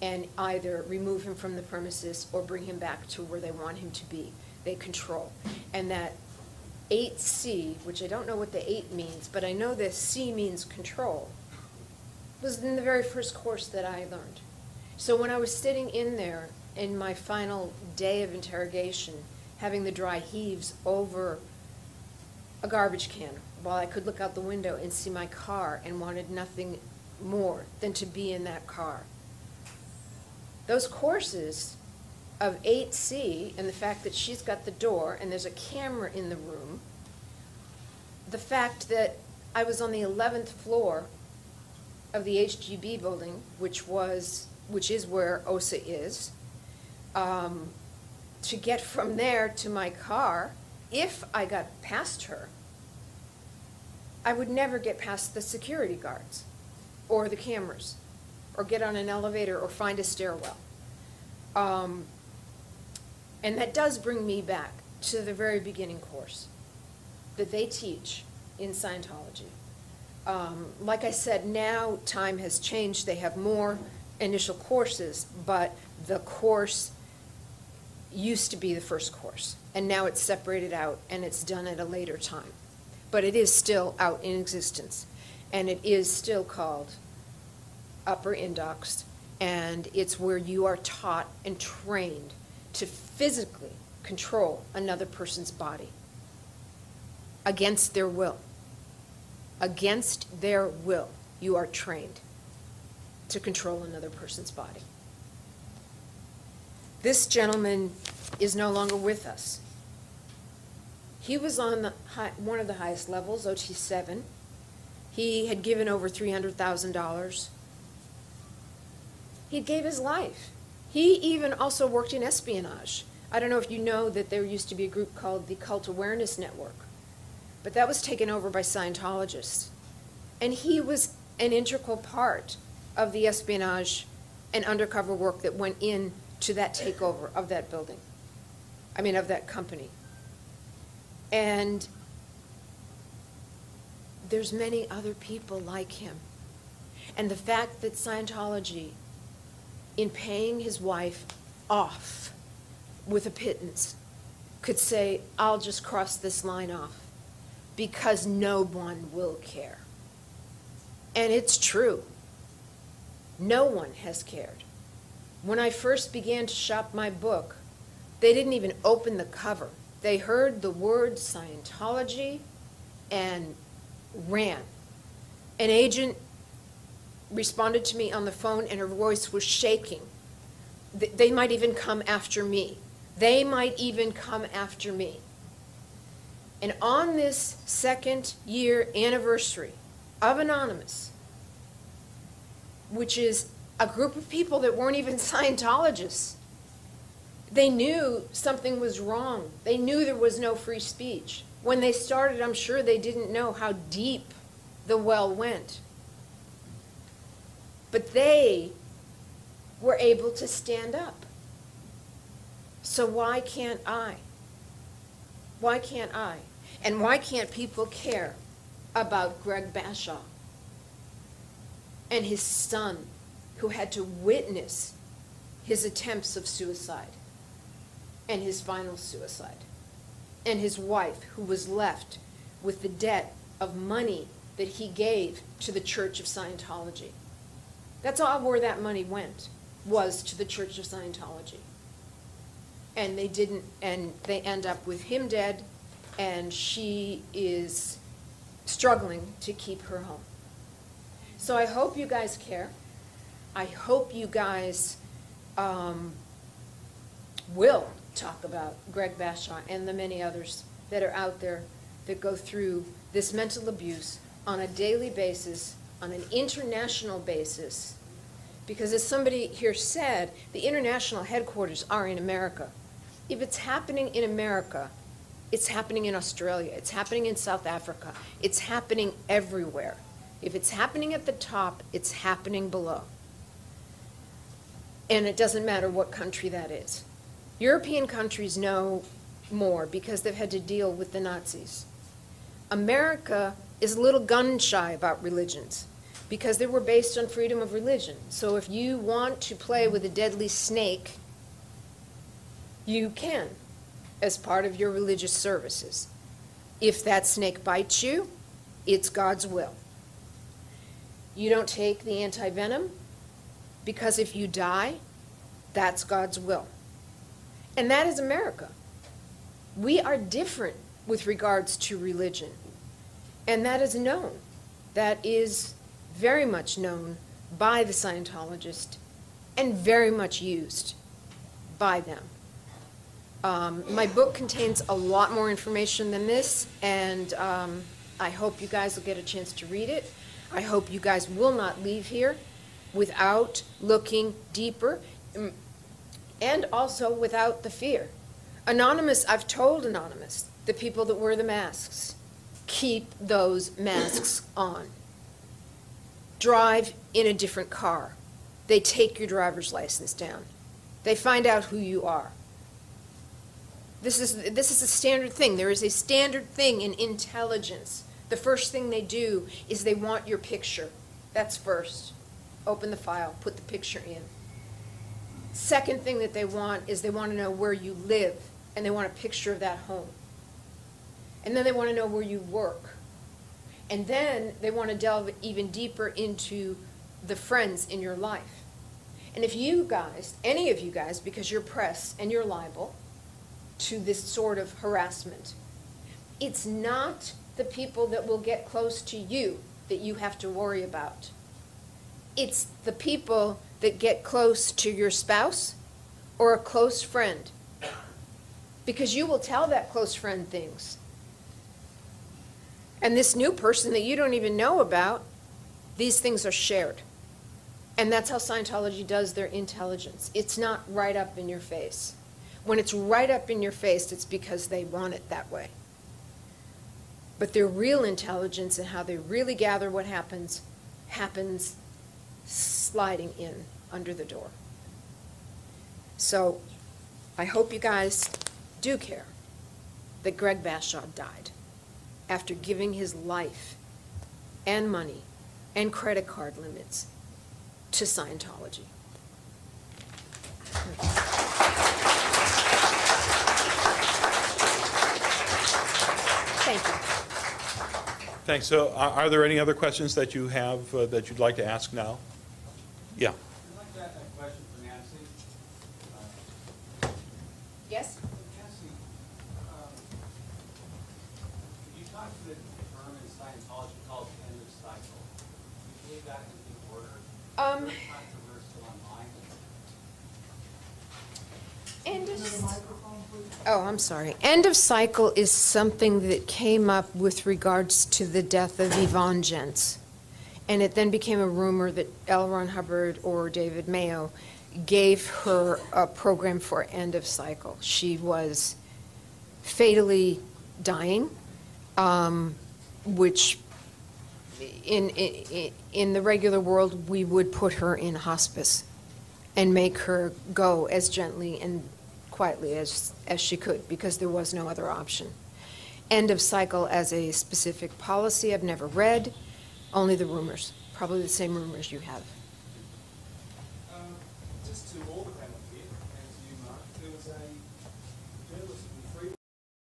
and either remove him from the premises or bring him back to where they want him to be. They control. And that 8C, which I don't know what the 8 means, but I know that C means control, was in the very first course that I learned. So when I was sitting in there in my final day of interrogation, having the dry heaves over a garbage can while I could look out the window and see my car and wanted nothing more than to be in that car. Those courses of 8C and the fact that she's got the door and there's a camera in the room, the fact that I was on the 11th floor of the HGB building, which is where OSA is, to get from there to my car, if I got past her, I would never get past the security guards or the cameras or get on an elevator or find a stairwell. And that does bring me back to the very beginning course that they teach in Scientology. Like I said, now time has changed. They have more initial courses, but the course used to be the first course, and now it's separated out and it's done at a later time. But it is still out in existence, and it is still called Upper Indox, and it's where you are taught and trained to physically control another person's body against their will. Against their will, you are trained to control another person's body. This gentleman is no longer with us. He was on one of the highest levels, OT7. He had given over $300,000. He gave his life. He even also worked in espionage. I don't know if you know that there used to be a group called the Cult Awareness Network, but that was taken over by Scientologists. And he was an integral part of the espionage and undercover work that went into that takeover of that building. I mean, of that company. And there's many other people like him. And the fact that Scientology, in paying his wife off with a pittance, could say, I'll just cross this line off because no one will care. And it's true. No one has cared. When I first began to shop my book, they didn't even open the cover. They heard the word Scientology and ran. An agent responded to me on the phone and her voice was shaking. They might even come after me. They might even come after me. And on this 2nd year anniversary of Anonymous, which is a group of people that weren't even Scientologists, they knew something was wrong. They knew there was no free speech. When they started, I'm sure they didn't know how deep the well went. But they were able to stand up. So why can't I? Why can't I? And why can't people care about Greg Bashaw and his son, who had to witness his attempts of suicide and his final suicide, and his wife, who was left with the debt of money that he gave to the Church of Scientology? That's all where that money went, was to the Church of Scientology. And they didn't, and they end up with him dead, and she is struggling to keep her home. So I hope you guys care. I hope you guys will talk about Greg Bashaw and the many others that are out there that go through this mental abuse on a daily basis, on an international basis. Because as somebody here said, the international headquarters are in America. If it's happening in America, it's happening in Australia, it's happening in South Africa, it's happening everywhere. If it's happening at the top, it's happening below. And it doesn't matter what country that is. European countries know more because they've had to deal with the Nazis. America is a little gun-shy about religions. because they were based on freedom of religion. So if you want to play with a deadly snake, you can, as part of your religious services. If that snake bites you, it's God's will. You don't take the anti-venom, because if you die, that's God's will. And that is America. We are different with regards to religion. And that is known. That is very much known by the Scientologists and very much used by them. My book contains a lot more information than this, and I hope you guys will get a chance to read it. I hope you guys will not leave here without looking deeper and also without the fear. Anonymous, I've told Anonymous, the people that wear the masks, keep those masks on. Drive in a different car. They take your driver's license down. They find out who you are. This is a standard thing. There is a standard thing in intelligence. The first thing they do is they want your picture. That's first. Open the file, put the picture in. Second thing that they want is they want to know where you live, and they want a picture of that home. And then they want to know where you work. And then they want to delve even deeper into the friends in your life. And if you guys, any of you guys, because you're press and you're liable to this sort of harassment, it's not the people that will get close to you that you have to worry about. It's the people that get close to your spouse or a close friend, because you will tell that close friend things. And this new person that you don't even know about, these things are shared. And that's how Scientology does their intelligence. It's not right up in your face. When it's right up in your face, it's because they want it that way. But their real intelligence and how they really gather what happens sliding in under the door. So I hope you guys do care that Greg Bashaw died after giving his life and money and credit card limits to Scientology. Thank you. Thanks. So are there any other questions that you have that you'd like to ask now? Yeah. I'd like to ask a question for Nancy. Yes? Nancy, could you talk to the term in Scientology called end of cycle? Do you believe that is in order? Controversial online. Oh, I'm sorry. End of cycle is something that came up with regards to the death of Yvonne Gents. And it then became a rumor that L. Ron Hubbard or David Mayo gave her a program for end of cycle. She was fatally dying, which in the regular world, we would put her in hospice and make her go as gently and quietly as she could, because there was no other option. End of cycle as a specific policy I've never read, only the rumors, probably the same rumors you have.